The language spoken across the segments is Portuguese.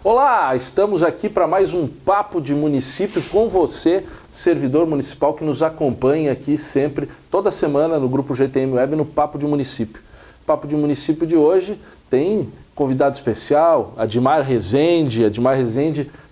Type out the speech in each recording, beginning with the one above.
Olá, estamos aqui para mais um Papo de Município com você, servidor municipal que nos acompanha aqui sempre, toda semana no Grupo GTM Web no Papo de Município. Papo de Município de hoje tem convidado especial, Adimar Rezende,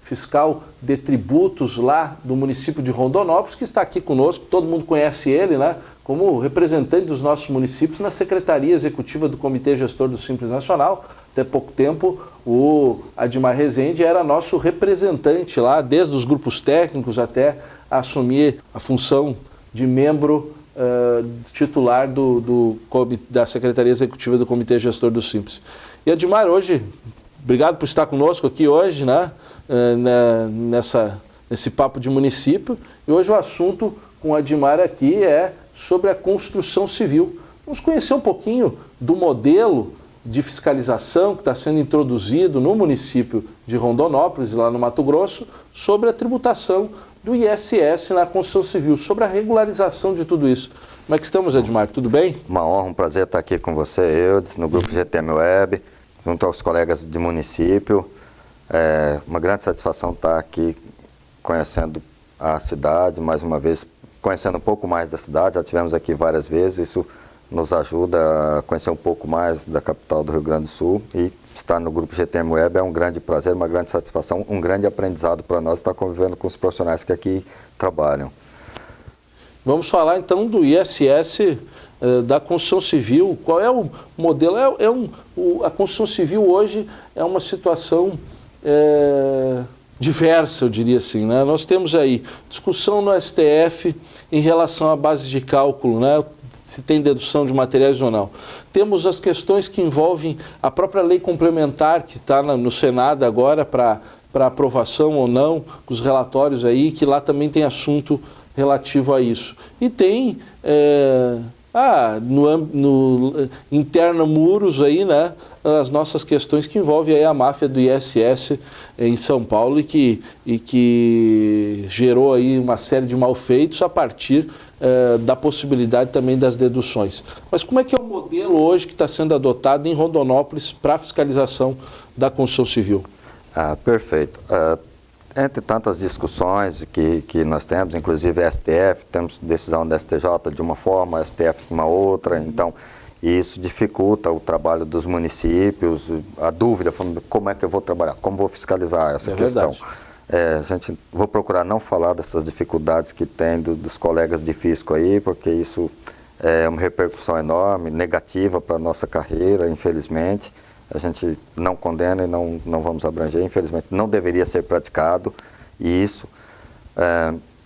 fiscal de tributos lá do município de Rondonópolis, que está aqui conosco, todo mundo conhece ele, né? Como representante dos nossos municípios na Secretaria Executiva do Comitê Gestor do Simples Nacional. Até pouco tempo, o Adimar Rezende era nosso representante lá, desde os grupos técnicos até assumir a função de membro titular da Secretaria Executiva do Comitê Gestor do Simples. E Adimar, hoje, obrigado por estar conosco aqui hoje, né? Nesse Papo de Município. E hoje o assunto com o Adimar aqui é sobre a construção civil. Vamos conhecer um pouquinho do modelo de fiscalização que está sendo introduzido no município de Rondonópolis, lá no Mato Grosso, sobre a tributação do ISS na construção civil, sobre a regularização de tudo isso. Como é que estamos, Adimar? Tudo bem? Uma honra, um prazer estar aqui com você, Eudes, no Grupo GTM Web, junto aos colegas de município. É uma grande satisfação estar aqui conhecendo a cidade, mais uma vez, conhecendo um pouco mais da cidade. Já tivemos aqui várias vezes, isso nos ajuda a conhecer um pouco mais da capital do Rio Grande do Sul, e estar no Grupo GTM Web é um grande prazer, uma grande satisfação, um grande aprendizado para nós estar convivendo com os profissionais que aqui trabalham. Vamos falar então do ISS da construção civil. Qual é o modelo? A construção civil hoje é uma situação diversa, eu diria assim, né? Nós temos aí discussão no STF em relação à base de cálculo, né? Se tem dedução de materiais ou não. Temos as questões que envolvem a própria lei complementar, que está no Senado agora para aprovação ou não, os relatórios aí, que lá também tem assunto relativo a isso. E tem no interno muros aí, né, as nossas questões que envolvem aí a máfia do ISS em São Paulo e que gerou aí uma série de malfeitos a partir da possibilidade também das deduções. Mas como é que é o modelo hoje que está sendo adotado em Rondonópolis para a fiscalização da construção civil? Perfeito. Entre tantas discussões que nós temos, inclusive a STF, temos decisão da STJ de uma forma, a STF de uma outra, então isso dificulta o trabalho dos municípios, a dúvida, como é que eu vou trabalhar, como vou fiscalizar essa questão. Verdade. Vou procurar não falar dessas dificuldades que tem dos colegas de fisco aí, porque isso é uma repercussão enorme, negativa para a nossa carreira, infelizmente. A gente não condena e não vamos abranger, infelizmente não deveria ser praticado. E isso,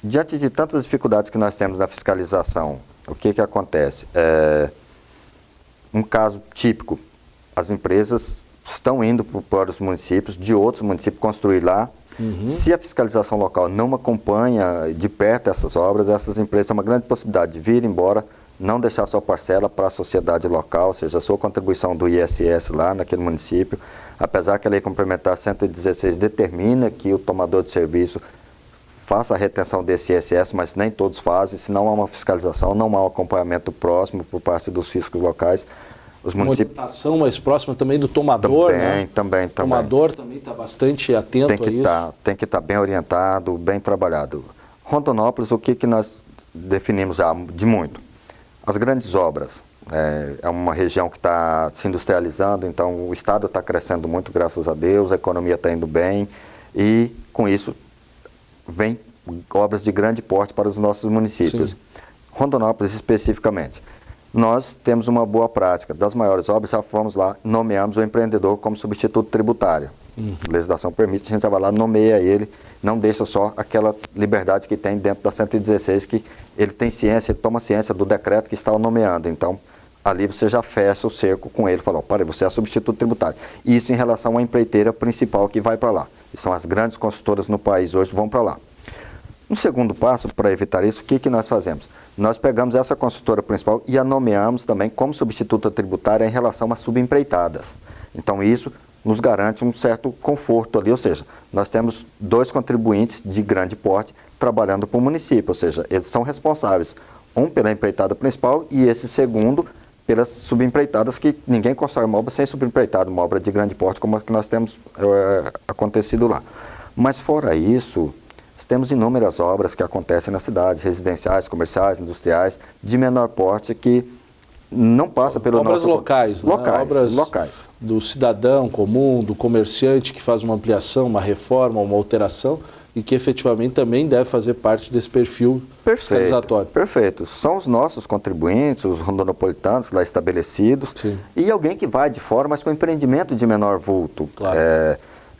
diante de tantas dificuldades que nós temos na fiscalização, o que acontece? Um caso típico, as empresas estão indo para os municípios, de outros municípios, construir lá. Se a fiscalização local não acompanha de perto essas obras, essas empresas têm uma grande possibilidade de vir embora, não deixar sua parcela para a sociedade local, ou seja, a sua contribuição do ISS lá naquele município, apesar que a Lei Complementar 116 determina que o tomador de serviço faça a retenção desse ISS, mas nem todos fazem. Se não há uma fiscalização, não há um acompanhamento próximo por parte dos fiscos locais. Os municípios... Uma orientação mais próxima também do tomador, também. O tomador também está bastante atento a isso. Tem que estar bem orientado, bem trabalhado. Rondonópolis, o que nós definimos já de muito? As grandes obras. É uma região que está se industrializando, então o Estado está crescendo muito, graças a Deus, a economia está indo bem, e com isso vem obras de grande porte para os nossos municípios. Sim. Rondonópolis especificamente. Nós temos uma boa prática. Das maiores obras, já fomos lá, nomeamos o empreendedor como substituto tributário. A legislação permite, a gente já vai lá, nomeia ele, não deixa só aquela liberdade que tem dentro da 116, que ele tem ciência, ele toma ciência do decreto que está o nomeando. Então, ali você já fecha o cerco com ele, fala, para, você é substituto tributário. Isso em relação à empreiteira principal que vai para lá. E são as grandes construtoras no país hoje que vão para lá. Um segundo passo, para evitar isso, o que nós fazemos? Nós pegamos essa construtora principal e a nomeamos também como substituta tributária em relação às subempreitadas. Então isso nos garante um certo conforto ali, ou seja, nós temos dois contribuintes de grande porte trabalhando para o município, ou seja, eles são responsáveis, um pela empreitada principal e esse segundo pelas subempreitadas, que ninguém constrói uma obra sem subempreitada, uma obra de grande porte como a que nós temos acontecido lá. Mas fora isso, temos inúmeras obras que acontecem na cidade, residenciais, comerciais, industriais, de menor porte, que não passa pelo obras nosso... locais, né? Obras locais. Do cidadão comum, do comerciante que faz uma ampliação, uma reforma, uma alteração, e que efetivamente também deve fazer parte desse perfil fiscalizatório. Perfeito. São os nossos contribuintes, os rondonopolitanos lá estabelecidos, Sim. E alguém que vai de fora, mas com empreendimento de menor vulto. Claro.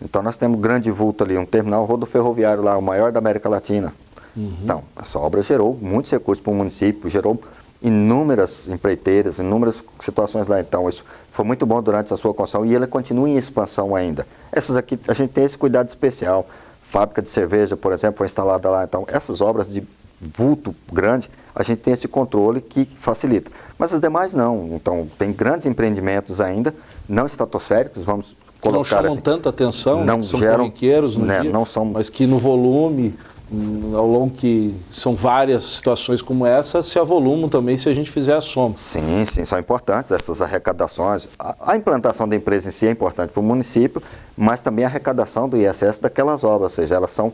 Então nós temos grande vulto ali, um terminal rodoferroviário lá, o maior da América Latina. Então, essa obra gerou muitos recursos para o município, gerou inúmeras empreiteiras, inúmeras situações lá. Então, isso foi muito bom durante a sua construção e ela continua em expansão ainda. Essas aqui, a gente tem esse cuidado especial. Fábrica de cerveja, por exemplo, foi instalada lá. Então, essas obras de vulto grande, a gente tem esse controle que facilita. Mas as demais não. Então, tem grandes empreendimentos ainda, não estratosféricos, vamos colocar não chamam assim, tanta atenção, não são geram, corriqueiros no né, dia, não são, mas que no volume, ao longo que são várias situações como essa, se avolumam também se a gente fizer a soma. Sim, são importantes essas arrecadações. A implantação da empresa em si é importante para o município, mas também a arrecadação do ISS daquelas obras, ou seja, elas são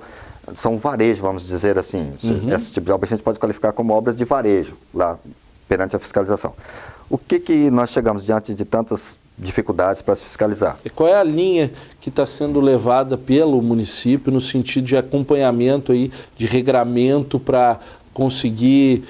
varejo, vamos dizer assim. Esse tipo de obra a gente pode qualificar como obras de varejo, lá perante a fiscalização. O que nós chegamos diante de tantas dificuldades para se fiscalizar? E qual é a linha que está sendo levada pelo município no sentido de acompanhamento, aí, de regramento para conseguir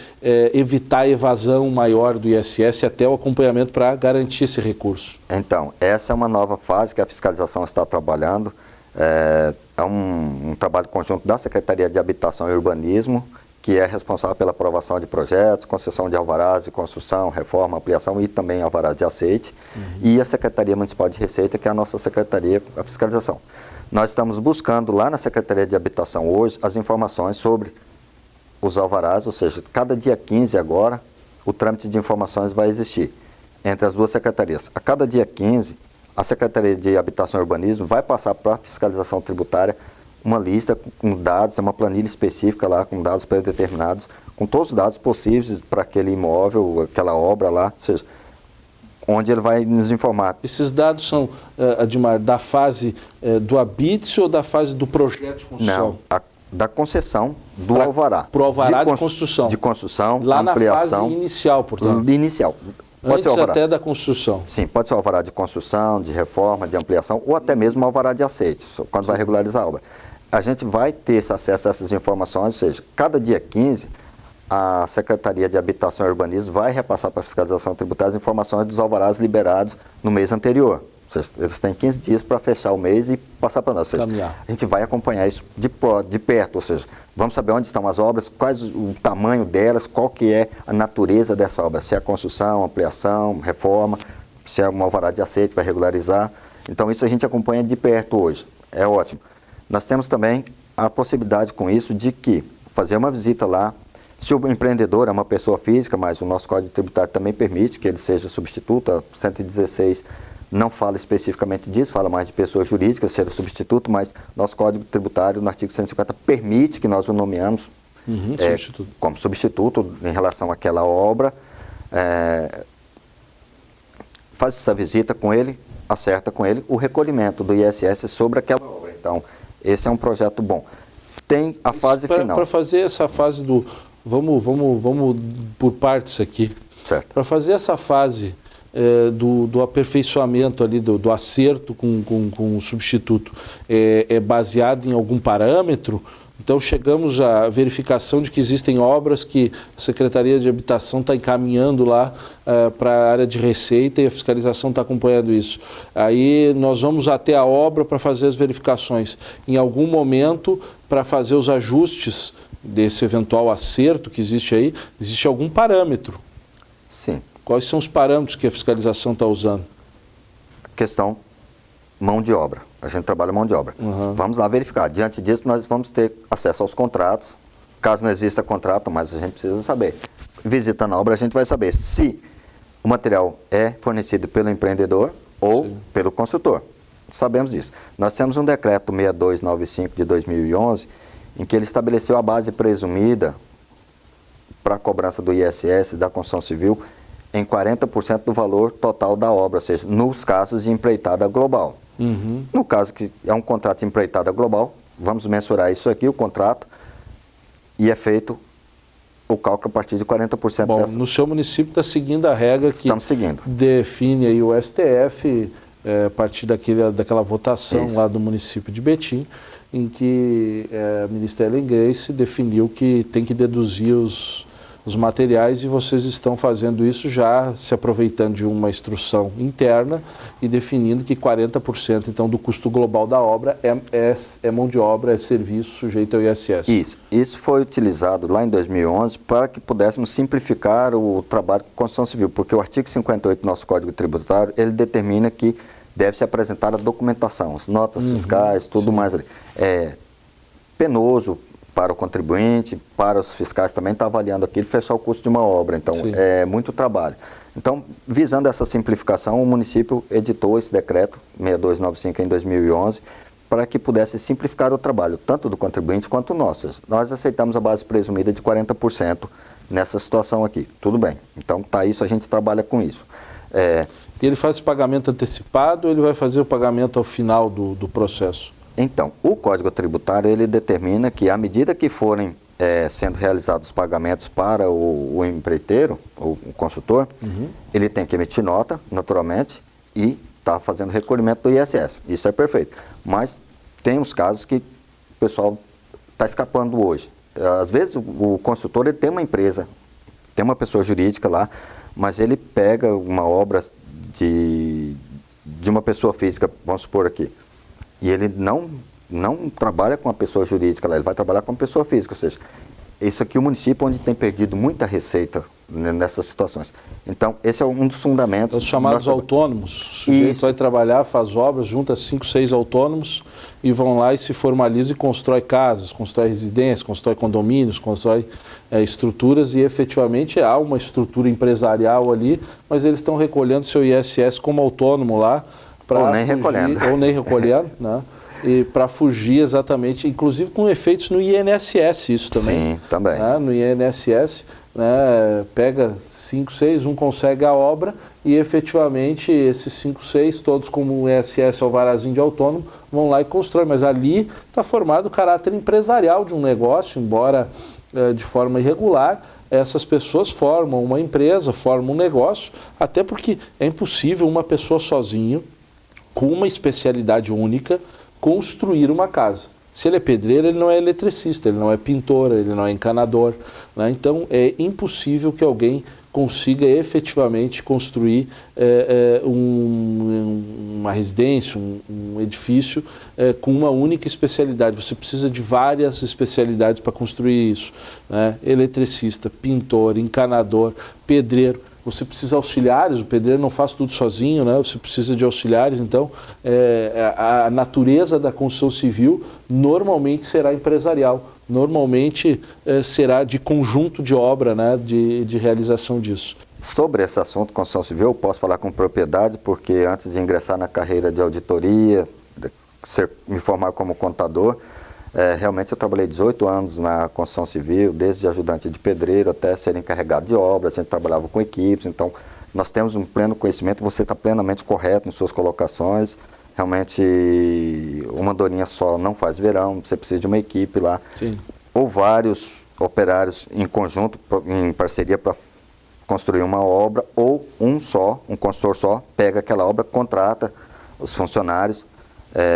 evitar a evasão maior do ISS, até o acompanhamento para garantir esse recurso? Então, essa é uma nova fase que a fiscalização está trabalhando. É um trabalho conjunto da Secretaria de Habitação e Urbanismo, que é responsável pela aprovação de projetos, concessão de alvarás de construção, reforma, ampliação e também alvarás de aceite, e a Secretaria Municipal de Receita, que é a nossa Secretaria da Fiscalização. Nós estamos buscando lá na Secretaria de Habitação hoje as informações sobre os alvarás, ou seja, cada dia 15 agora, o trâmite de informações vai existir entre as duas secretarias. A cada dia 15, a Secretaria de Habitação e Urbanismo vai passar para a fiscalização tributária uma lista com dados, tem uma planilha específica lá, com dados predeterminados, com todos os dados possíveis para aquele imóvel, aquela obra lá, ou seja, onde ele vai nos informar. Esses dados são, Admar, da fase do habite ou da fase do projeto de construção? Não, da concessão do alvará. Para o alvará de construção. De construção, lá ampliação. Na fase inicial, portanto. Inicial. Pode Antes ser alvará. até da construção. Sim, pode ser alvará de construção, de reforma, de ampliação, ou até mesmo alvará de aceite, quando vai regularizar a obra. A gente vai ter esse acesso a essas informações, ou seja, cada dia 15, a Secretaria de Habitação e Urbanismo vai repassar para a fiscalização tributária as informações dos alvarás liberados no mês anterior. Ou seja, eles têm 15 dias para fechar o mês e passar para nós. Ou seja, a gente vai acompanhar isso de perto, ou seja, vamos saber onde estão as obras, quais o tamanho delas, qual que é a natureza dessa obra, se é construção, ampliação, reforma, se é um alvará de aceite, vai regularizar. Então isso a gente acompanha de perto hoje, é ótimo. Nós temos também a possibilidade com isso de que fazer uma visita lá, se o empreendedor é uma pessoa física, mas o nosso Código Tributário também permite que ele seja substituto, a 116 não fala especificamente disso, fala mais de pessoa jurídica ser o substituto, mas nosso Código Tributário, no artigo 150, permite que nós o nomeamos substituto. Como substituto em relação àquela obra, faz essa visita com ele, acerta com ele o recolhimento do ISS sobre aquela obra. Então, esse é um projeto bom. Tem a fase final. Para fazer essa fase do... Vamos por partes aqui. Certo. Para fazer essa fase do aperfeiçoamento ali, do acerto com o substituto, é baseado em algum parâmetro? Então chegamos à verificação de que existem obras que a Secretaria de Habitação está encaminhando lá para a área de receita e a fiscalização está acompanhando isso. Aí nós vamos até a obra para fazer as verificações. Em algum momento, para fazer os ajustes desse eventual acerto que existe aí, existe algum parâmetro? Sim. Quais são os parâmetros que a fiscalização está usando? Questão mão de obra. A gente trabalha mão de obra. Vamos lá verificar. Diante disso, nós vamos ter acesso aos contratos. Caso não exista contrato, mas a gente precisa saber. Visitando a obra, a gente vai saber se o material é fornecido pelo empreendedor ou pelo construtor. Sabemos disso. Nós temos um decreto 6295 de 2011, em que ele estabeleceu a base presumida para a cobrança do ISS da construção civil em 40% do valor total da obra, ou seja, nos casos de empreitada global. No caso que é um contrato de empreitada global, vamos mensurar isso aqui, o contrato, e é feito o cálculo a partir de 40% Bom, dessa. no seu município está seguindo a regra que Estamos seguindo. define aí o STF, a partir daquela votação Isso. lá do município de Betim, em que a ministra Ellen Grace definiu que tem que deduzir os materiais, e vocês estão fazendo isso já se aproveitando de uma instrução interna e definindo que 40% então do custo global da obra é mão de obra, é serviço sujeito ao ISS. Isso foi utilizado lá em 2011 para que pudéssemos simplificar o trabalho com construção civil, porque o artigo 58 do nosso Código Tributário, ele determina que deve-se apresentar a documentação, as notas fiscais, tudo mais ali. É penoso para o contribuinte, para os fiscais também, está avaliando aquilo, fechar o custo de uma obra. Então, é muito trabalho. Então, visando essa simplificação, o município editou esse decreto 6295 em 2011 para que pudesse simplificar o trabalho, tanto do contribuinte quanto nosso. Nós aceitamos a base presumida de 40% nessa situação aqui. Tudo bem. Então, tá isso, a gente trabalha com isso. E ele faz pagamento antecipado ou ele vai fazer o pagamento ao final do processo? Então, o Código Tributário, ele determina que, à medida que forem sendo realizados os pagamentos para o empreiteiro, o consultor, ele tem que emitir nota, naturalmente, e está fazendo recolhimento do ISS. Isso é perfeito. Mas tem uns casos que o pessoal está escapando hoje. Às vezes, o consultor ele tem uma empresa, tem uma pessoa jurídica lá, mas ele pega uma obra de uma pessoa física, vamos supor aqui, e ele não trabalha com a pessoa jurídica lá, ele vai trabalhar com a pessoa física, ou seja, isso aqui é o município onde tem perdido muita receita nessas situações. Então, esse é um dos fundamentos. Os chamados autônomos. O sujeito vai trabalhar, faz obras, junta 5, 6 autônomos e vão lá e se formaliza e constrói casas, constrói residências, constrói condomínios, constrói estruturas, e efetivamente há uma estrutura empresarial ali, mas eles estão recolhendo seu ISS como autônomo lá. Ou nem recolhendo. Ou nem recolhendo, né? E para fugir exatamente, inclusive com efeitos no INSS, isso também. Sim, também. Né? No INSS, né? Pega 5, 6, um consegue a obra e efetivamente esses 5, 6, todos como o INSS alvarazinho de autônomo, vão lá e constroem. Mas ali está formado o caráter empresarial de um negócio, embora de forma irregular. Essas pessoas formam uma empresa, formam um negócio, até porque é impossível uma pessoa sozinho, com uma especialidade única, construir uma casa. Se ele é pedreiro, ele não é eletricista, ele não é pintor, ele não é encanador, né? Então é impossível que alguém consiga efetivamente construir uma residência, um edifício com uma única especialidade. Você precisa de várias especialidades para construir isso, né? Eletricista, pintor, encanador, pedreiro. Você precisa de auxiliares, o pedreiro não faz tudo sozinho, né? Você precisa de auxiliares, então a natureza da construção civil normalmente será empresarial, normalmente será de conjunto de obra, né? de realização disso. Sobre esse assunto, construção civil, eu posso falar com propriedade, porque antes de ingressar na carreira de auditoria, me formar como contador, realmente eu trabalhei 18 anos na construção civil, desde ajudante de pedreiro até ser encarregado de obras, a gente trabalhava com equipes, então nós temos um pleno conhecimento, você está plenamente correto em suas colocações, realmente uma andorinha só não faz verão, você precisa de uma equipe lá, Sim. Ou vários operários em conjunto, em parceria para construir uma obra, ou um consultor só, pega aquela obra, contrata os funcionários,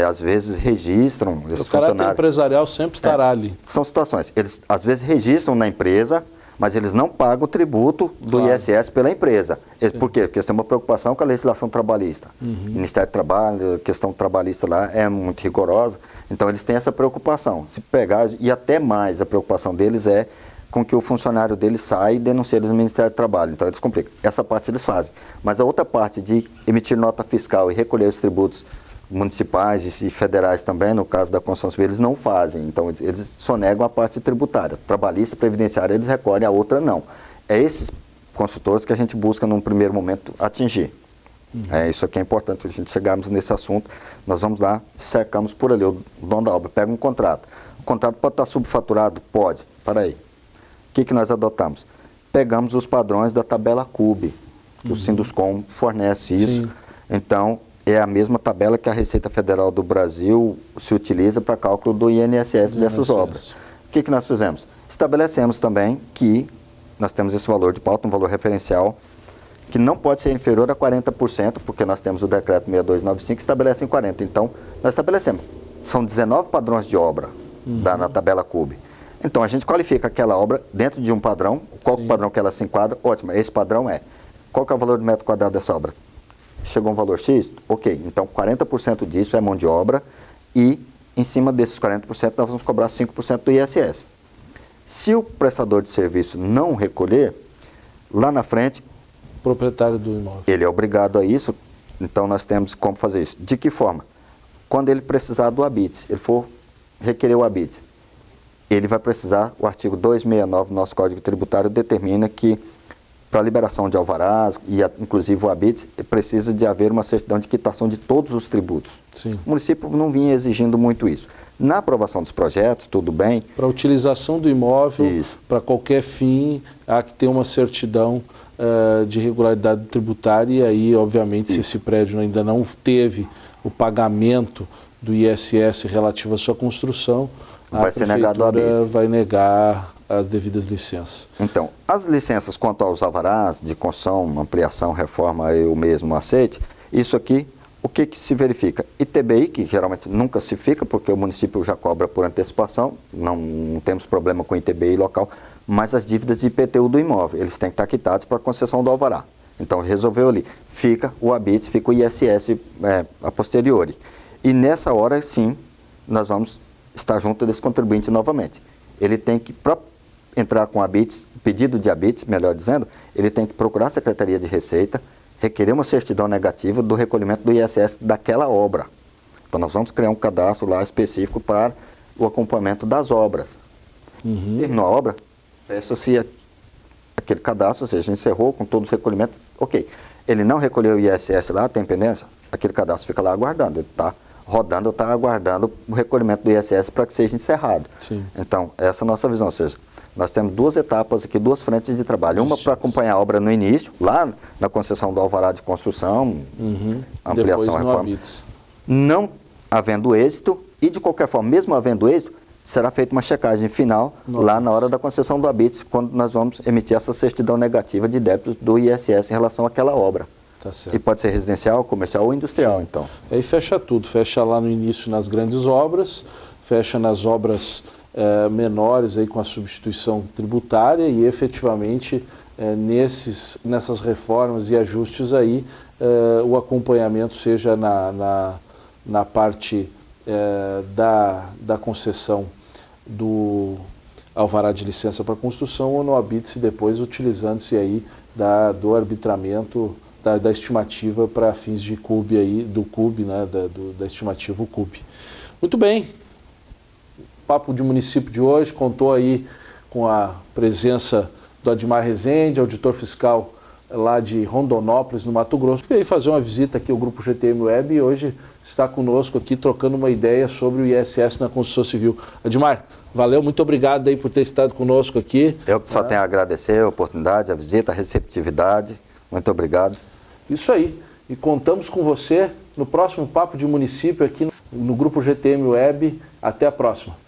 às vezes registram esses O caráter funcionários. empresarial sempre estará ali. São situações, eles às vezes registram na empresa, mas eles não pagam o tributo do ISS pela empresa. Por quê? Porque eles têm uma preocupação com a legislação trabalhista. O Ministério do Trabalho, a questão trabalhista lá é muito rigorosa, então eles têm essa preocupação. Se pegar, e até mais a preocupação deles é com que o funcionário deles saia e denuncie eles no Ministério do Trabalho. Então eles complicam. Essa parte eles fazem. Mas a outra parte de emitir nota fiscal e recolher os tributos municipais e federais também, no caso da construção civil, eles não fazem. Então, eles sonegam a parte tributária. Trabalhista, previdenciária, eles recolhem, a outra não. É esses consultores que a gente busca, num primeiro momento, atingir. Isso aqui é importante, a gente chegarmos nesse assunto. Nós vamos lá, cercamos por ali, o dono da obra pega um contrato. O contrato pode estar subfaturado? Pode. Para aí. O que nós adotamos? Pegamos os padrões da tabela CUB. que o Sinduscom fornece isso. Sim. Então, é a mesma tabela que a Receita Federal do Brasil se utiliza para cálculo do INSS dessas obras. O que nós fizemos? Estabelecemos também que nós temos esse valor de pauta, um valor referencial, que não pode ser inferior a 40%, porque nós temos o decreto 6295 que estabelece em 40%. Então, nós estabelecemos. São 19 padrões de obra na tabela CUB. Então, a gente qualifica aquela obra dentro de um padrão. Qual o padrão que ela se enquadra? Ótimo, esse padrão é. Qual que é o valor do metro quadrado dessa obra? Chegou um valor X? Ok, então 40% disso é mão de obra e em cima desses 40% nós vamos cobrar 5% do ISS. Se o prestador de serviço não recolher, lá na frente, Proprietário do imóvel. ele é obrigado a isso, então nós temos como fazer isso. De que forma? Quando ele precisar do habite, ele for requerer o habite, ele vai precisar, o artigo 269 do nosso Código Tributário determina que para a liberação de alvarás e inclusive o habite, precisa de haver uma certidão de quitação de todos os tributos. Sim. O município não vinha exigindo muito isso. Na aprovação dos projetos, tudo bem. Para a utilização do imóvel, para qualquer fim, há que ter uma certidão de regularidade tributária e aí, obviamente, se esse prédio ainda não teve o pagamento do ISS relativo à sua construção, vai ser negado o habite. Vai negar as devidas licenças. Então, as licenças quanto aos alvarás de construção, ampliação, reforma e o mesmo aceite, isso aqui, o que se verifica? ITBI, que geralmente nunca se fica, porque o município já cobra por antecipação, não temos problema com ITBI local, mas as dívidas de IPTU do imóvel, eles têm que estar quitados para a concessão do alvará. Então, resolveu ali, fica o habite, fica o ISS a posteriori. E nessa hora, sim, nós vamos estar junto desse contribuinte novamente. Ele tem que, para entrar com habites, pedido de habites, melhor dizendo, ele tem que procurar a Secretaria de Receita, requerer uma certidão negativa do recolhimento do ISS daquela obra. Então, nós vamos criar um cadastro lá específico para o acompanhamento das obras. Terminou a obra, fecha-se aquele cadastro, ou seja, encerrou com todos os recolhimentos, ok. Ele não recolheu o ISS lá, tem pendência, aquele cadastro fica lá aguardando, ele está rodando, está aguardando o recolhimento do ISS para que seja encerrado. Sim. Então, essa é a nossa visão, ou seja, nós temos duas etapas aqui, duas frentes de trabalho. Uma para acompanhar a obra no início, lá na concessão do alvará de construção, ampliação, reforma. Não havendo êxito, e de qualquer forma, mesmo havendo êxito, será feita uma checagem final lá na hora da concessão do habite, quando nós vamos emitir essa certidão negativa de débitos do ISS em relação àquela obra. Tá certo. E pode ser residencial, comercial ou industrial, então. Aí fecha tudo, fecha lá no início nas grandes obras, fecha nas obras menores aí com a substituição tributária e efetivamente nessas reformas e ajustes aí o acompanhamento seja na parte da concessão do alvará de licença para construção ou no habite-se depois utilizando-se aí do arbitramento da estimativa para fins de CUB aí, do CUB, né, da estimativa CUB. Muito bem. Papo de Município de hoje contou aí com a presença do Admar Rezende, auditor fiscal lá de Rondonópolis, no Mato Grosso. Veio fazer uma visita aqui ao Grupo GTM Web e hoje está conosco aqui trocando uma ideia sobre o ISS na construção civil. Admar, valeu, muito obrigado aí por ter estado conosco aqui. Eu só tenho a agradecer a oportunidade, a visita, a receptividade. Muito obrigado. Isso aí. E contamos com você no próximo Papo de Município aqui no Grupo GTM Web. Até a próxima.